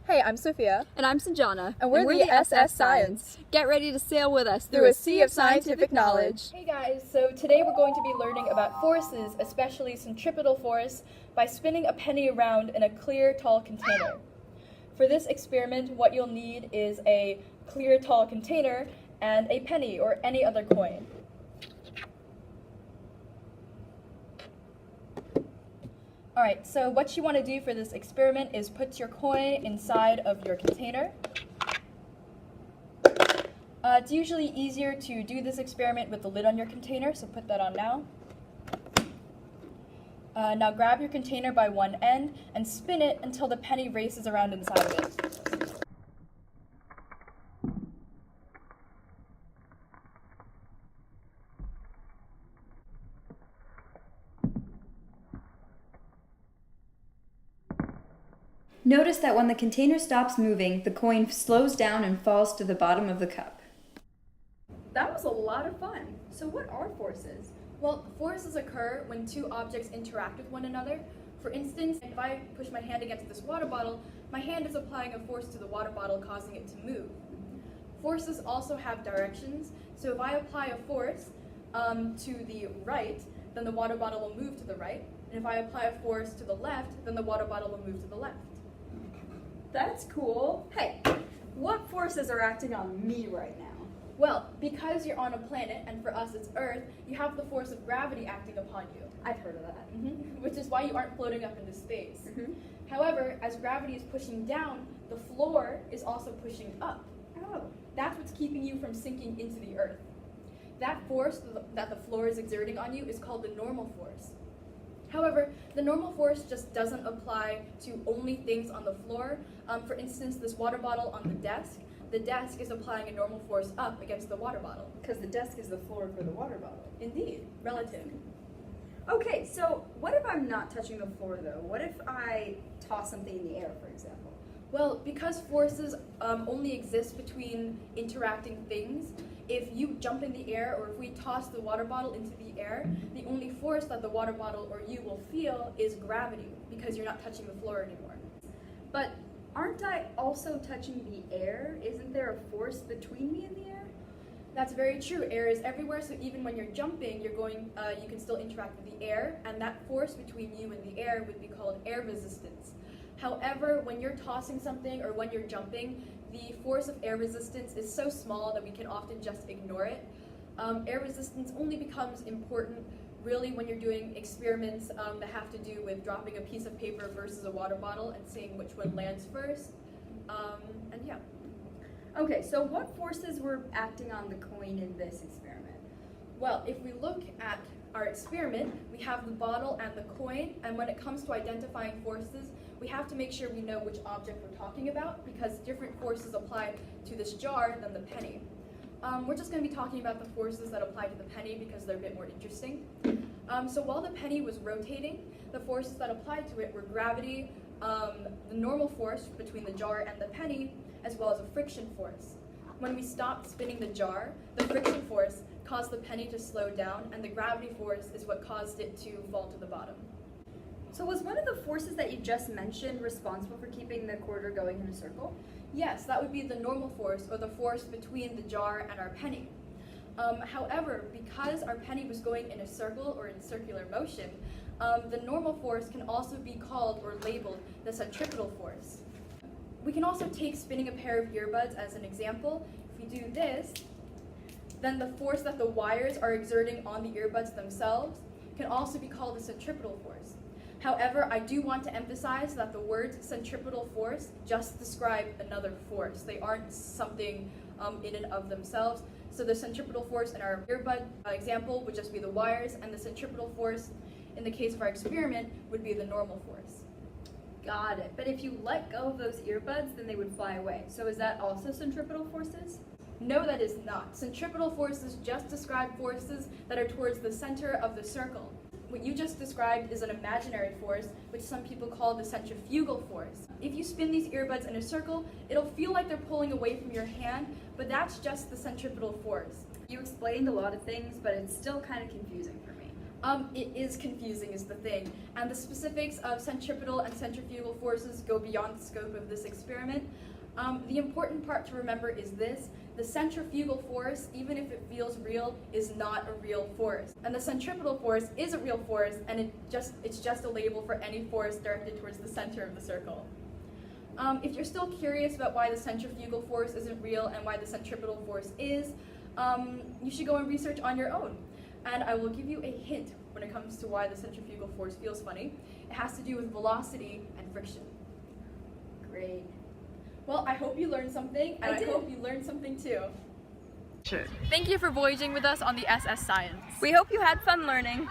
Hey, I'm Sophia. And I'm Sanjana. And we're the SS Science. Get ready to sail with us through a sea of scientific knowledge. Hey guys, so today we're going to be learning about forces, especially centripetal force, by spinning a penny around in a clear, tall container. For this experiment, what you'll need is a clear, tall container and a penny or any other coin. Alright, so what you want to do for this experiment is put your coin inside of your container. It's usually easier to do this experiment with the lid on your container, so put that on now. Now grab your container by one end and spin it until the penny races around inside of it. Notice that when the container stops moving, the coin slows down and falls to the bottom of the cup. That was a lot of fun. So what are forces? Well, forces occur when two objects interact with one another. For instance, if I push my hand against this water bottle, my hand is applying a force to the water bottle, causing it to move. Forces also have directions, so if I apply a force to the right, then the water bottle will move to the right, and if I apply a force to the left, then the water bottle will move to the left. That's cool. Hey, what forces are acting on me right now? Well, because you're on a planet, and for us it's Earth, you have the force of gravity acting upon you. I've heard of that. Which is why you aren't floating up into space. Mm-hmm. However, as gravity is pushing down, the floor is also pushing up. Oh. That's what's keeping you from sinking into the Earth. That force that the floor is exerting on you is called the normal force. However, the normal force just doesn't apply to only things on the floor. For instance, this water bottle on the desk is applying a normal force up against the water bottle. Because the desk is the floor for the water bottle. Indeed, relative. Okay, so what if I'm not touching the floor though? What if I toss something in the air, for example? Well, because forces only exist between interacting things, if you jump in the air or if we toss the water bottle into the air, the only force that the water bottle or you will feel is gravity because you're not touching the floor anymore. But aren't I also touching the air? Isn't there a force between me and the air? That's very true. Air is everywhere, so even when you're jumping, you can still interact with the air, and that force between you and the air would be called air resistance. However, when you're tossing something or when you're jumping, the force of air resistance is so small that we can often just ignore it. Air resistance only becomes important really when you're doing experiments that have to do with dropping a piece of paper versus a water bottle and seeing which one lands first. And yeah. Okay, so what forces were acting on the coin in this experiment? Well, if we look at our experiment, we have the bottle and the coin, and when it comes to identifying forces, we have to make sure we know which object we're talking about because different forces apply to this jar than the penny. We're just going to be talking about the forces that apply to the penny because they're a bit more interesting. So while the penny was rotating, the forces that applied to it were gravity, the normal force between the jar and the penny, as well as a friction force. When we stopped spinning the jar, the friction force caused the penny to slow down, and the gravity force is what caused it to fall to the bottom. So was one of the forces that you just mentioned responsible for keeping the quarter going in a circle? Yes, that would be the normal force, or the force between the jar and our penny. However, because our penny was going in a circle or in circular motion, the normal force can also be called or labeled the centripetal force. We can also take spinning a pair of earbuds as an example. If we do this, then the force that the wires are exerting on the earbuds themselves can also be called the centripetal force. However, I do want to emphasize that the words centripetal force just describe another force. They aren't something in and of themselves. So the centripetal force in our earbud example would just be the wires, and the centripetal force in the case of our experiment would be the normal force. Got it. But if you let go of those earbuds, then they would fly away. So is that also centripetal forces? No, that is not. Centripetal forces just describe forces that are towards the center of the circle. What you just described is an imaginary force, which some people call the centrifugal force. If you spin these earbuds in a circle, it'll feel like they're pulling away from your hand, but that's just the centripetal force. You explained a lot of things, but it's still kind of confusing for me. It is confusing is the thing, and the specifics of centripetal and centrifugal forces go beyond the scope of this experiment. The important part to remember is this: the centrifugal force, even if it feels real, is not a real force. And the centripetal force is a real force, and it's just a label for any force directed towards the center of the circle. If you're still curious about why the centrifugal force isn't real and why the centripetal force is, you should go and research on your own. And I will give you a hint when it comes to why the centrifugal force feels funny. It has to do with velocity and friction. Great. Well, I hope you learned something, and I hope you learned something too. Thank you for voyaging with us on the SS Science. We hope you had fun learning.